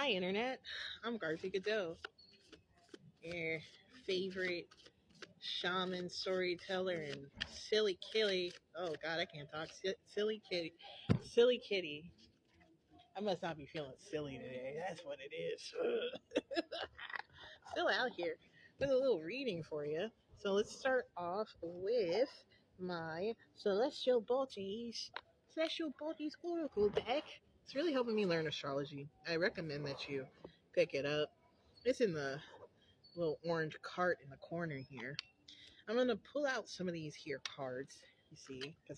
Hi, Internet. I'm Garthy Godot, your favorite shaman storyteller and silly kitty. Oh, God, I can't talk. Silly kitty. Silly kitty. I must not be feeling silly today. That's what it is. Still out here with a little reading for you. So let's start off with my Celestial Bodies Oracle deck. It's really helping me learn astrology. I recommend that you pick it up. It's in the little orange cart in the corner here. I'm gonna pull out some of these here cards, you see, because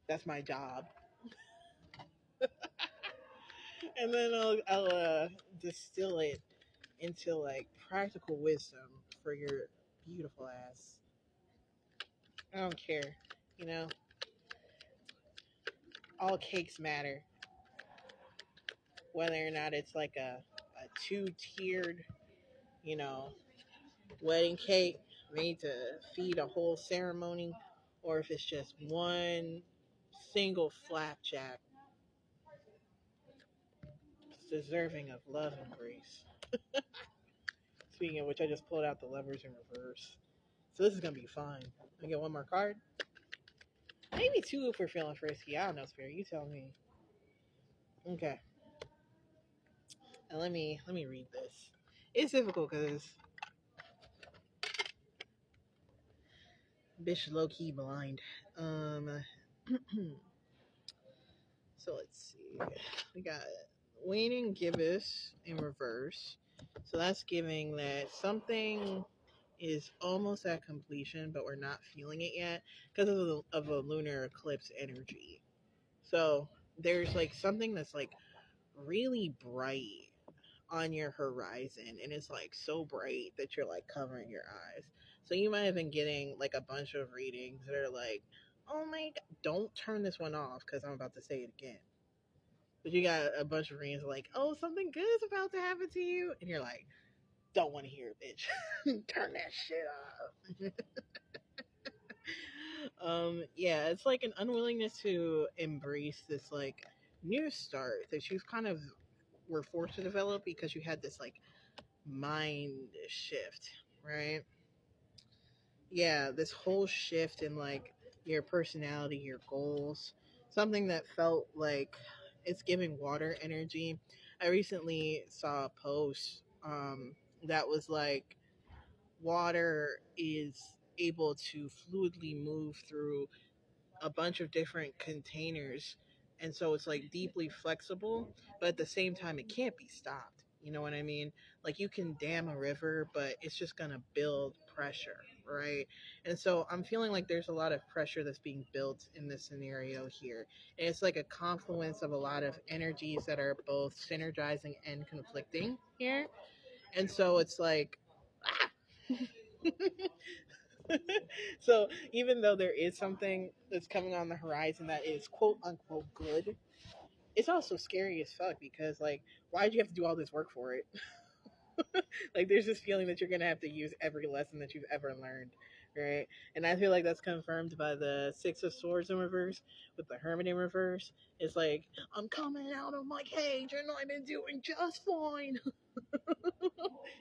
that's my job, and then I'll distill it into like practical wisdom for your beautiful ass. I don't care, you know. All cakes matter, whether or not it's like a two-tiered, you know, wedding cake made to feed a whole ceremony, or if it's just one single flapjack deserving of love and grace. Speaking of which, I just pulled out the levers in reverse. So this is going to be fun. I get one more card. Maybe two if we're feeling frisky. I don't know, Spirit. You tell me. Okay. Now let me read this. It's difficult because bitch low key blind. So let's see. We got waning gibbous in reverse. So that's giving that something is almost at completion, but we're not feeling it yet because of a lunar eclipse energy. So there's like something that's like really bright on your horizon, and it's like so bright that you're like covering your eyes. So you might have been getting like a bunch of readings that are like, oh my God, don't turn this one off because I'm about to say it again. But you got a bunch of readings like, oh, something good is about to happen to you. And you're like, don't want to hear it, bitch. Turn that shit off. Yeah, it's like an unwillingness to embrace this like new start that you've kind of were forced to develop because you had this like mind shift, right? Yeah, this whole shift in like your personality, your goals, something that felt like it's giving water energy. I recently saw a post that was like water is able to fluidly move through a bunch of different containers, and so it's like deeply flexible, but at the same time it can't be stopped. You know what I mean? Like you can dam a river, but it's just going to build pressure, right? And so I'm feeling like there's a lot of pressure that's being built in this scenario here, and it's like a confluence of a lot of energies that are both synergizing and conflicting here. And so it's like so even though there is something that's coming on the horizon that is quote unquote good, it's also scary as fuck because like why'd you have to do all this work for it? Like there's this feeling that you're gonna have to use every lesson that you've ever learned, right? And I feel like that's confirmed by the Six of Swords in reverse with the Hermit in reverse. It's like I'm coming out of my cage and I've been doing just fine.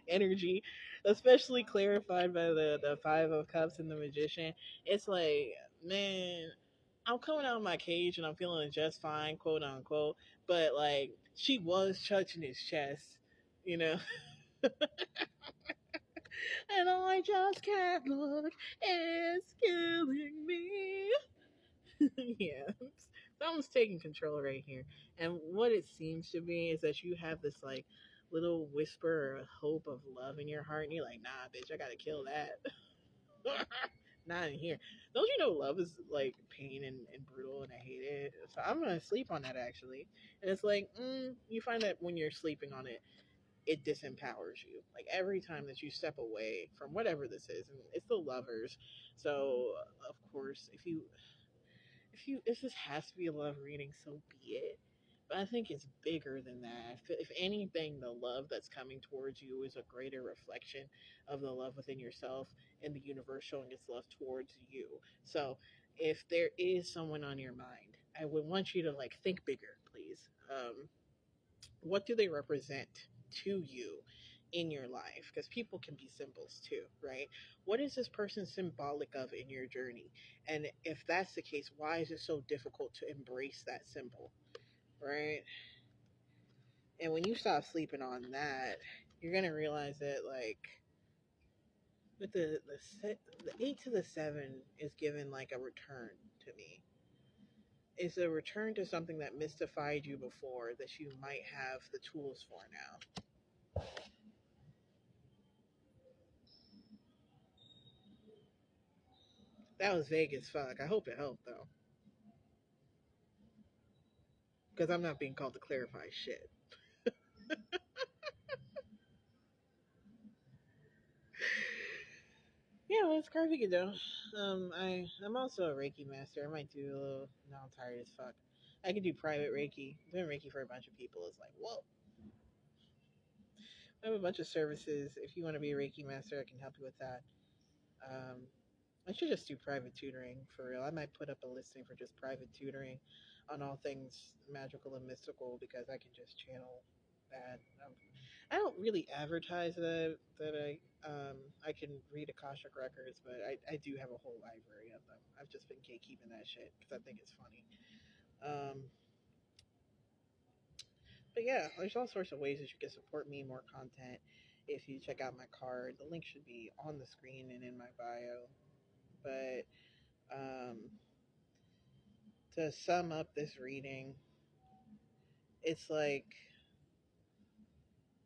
Energy, especially clarified by the Five of Cups and the Magician. It's like, man, I'm coming out of my cage and I'm feeling just fine, quote unquote. But like, she was touching his chest, you know, and I just can't look. It's killing me. Yeah, someone's taking control right here. And what it seems to be is that you have this like little whisper or hope of love in your heart, and you're like, nah, bitch, I gotta kill that. Not in here. Don't you know love is like pain and brutal, and I hate it. So I'm gonna sleep on that actually. And it's like, you find that when you're sleeping on it, it disempowers you. Like every time that you step away from whatever this is, and it's the lovers. So of course, if this has to be a love reading, so be it. But I think it's bigger than that. If anything, the love that's coming towards you is a greater reflection of the love within yourself and the universe showing its love towards you. So if there is someone on your mind, I would want you to like think bigger, please. What do they represent to you in your life? Because people can be symbols too, right? What is this person symbolic of in your journey? And if that's the case, why is it so difficult to embrace that symbol, right? And when you stop sleeping on that, you're gonna realize that, like, with the 8 to the 7 is given like a return to me. It's a return to something that mystified you before that you might have the tools for now. That was vague as fuck. I hope it helped though, because I'm not being called to clarify shit. Yeah, well, it's Carvika though. I'm also a Reiki master. I might do a little. No, I'm tired as fuck. I can do private Reiki. Doing Reiki for a bunch of people is like, whoa. I have a bunch of services. If you want to be a Reiki master, I can help you with that. Um, I should just do private tutoring for real. I might put up a listing for just private tutoring on all things magical and mystical because I can just channel that. I don't really advertise that I can read Akashic records, but I do have a whole library of them. I've just been gatekeeping that shit because I think it's funny. Um, but yeah, there's all sorts of ways that you can support me, more content. If you check out my card, the link should be on the screen and in my bio. But um, to sum up this reading, it's like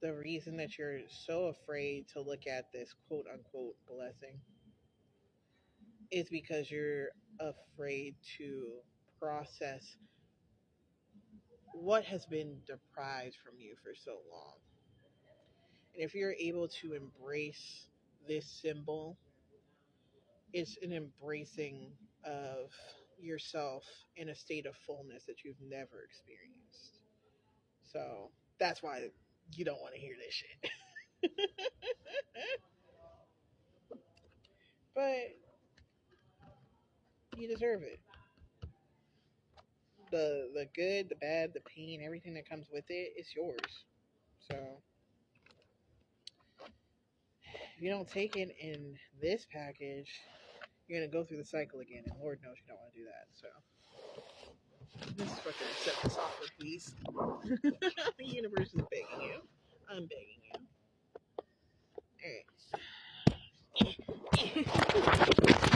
the reason that you're so afraid to look at this quote unquote blessing is because you're afraid to process what has been deprived from you for so long. And if you're able to embrace this symbol, it's an embracing of yourself in a state of fullness that you've never experienced. So that's why you don't want to hear this shit. But you deserve it. The good, the bad, the pain, everything that comes with it is yours. So if you don't take it in this package, you're gonna go through the cycle again, and Lord knows you don't want to do that. So this is fucking set this off with, please. The universe is begging you. I'm begging you. All right.